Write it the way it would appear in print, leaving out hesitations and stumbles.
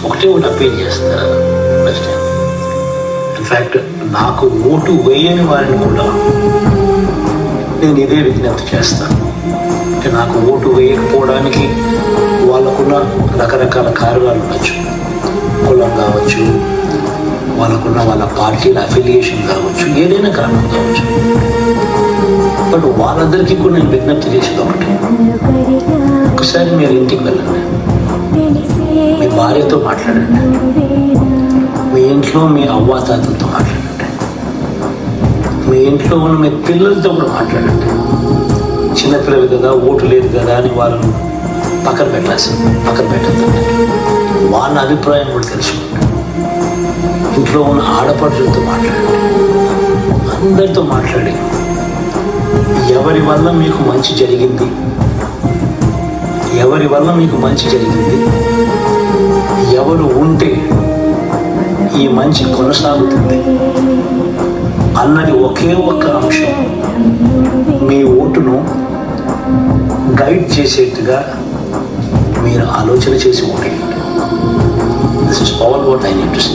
ఒకటే ఒకటి అప్పీల్ చేస్తా. ఇన్ఫ్యాక్ట్ నాకు ఓటు వేయని వారిని కూడా నేను ఇదే విజ్ఞప్తి చేస్తాను. అంటే నాకు ఓటు వేయకపోవడానికి వాళ్ళకున్న రకరకాల కారణాలు ఉండొచ్చు. కులం కావచ్చు, వాళ్ళకున్న వాళ్ళ పార్టీల అఫిలియేషన్ కావచ్చు, ఏదైనా కారణం కావచ్చు. బట్ వాళ్ళందరికీ కూడా నేను విజ్ఞప్తి చేసేది ఒకటి, ఒకసారి మీరు ఇంటికి వెళ్ళండి, మీ భార్యతో మాట్లాడండి, మీ ఇంట్లో మీ అవ్వాతాతలతో మాట్లాడండి, మీ ఇంట్లో ఉన్న మీ పిల్లలతో కూడా మాట్లాడండి. చిన్నపిల్లలు కదా, ఓటు లేదు కదా అని వాళ్ళను పక్కన పెట్టద్దండి. వాళ్ళ అభిప్రాయం కూడా తెలుసుకోండి. ఇంట్లో ఉన్న ఆడపడుచులతో మాట్లాడండి, అందరితో మాట్లాడి ఎవరి వల్ల మీకు మంచి జరిగింది, ఎవరు ఉంటే ఈ మంచి కొనసాగుతుంది అన్నది ఒకే ఒక్క అంశం మీ ఓటును గైడ్ చేసేట్టుగా మీరు ఆలోచన చేసి ఓటేయండి. This is all what I need to say.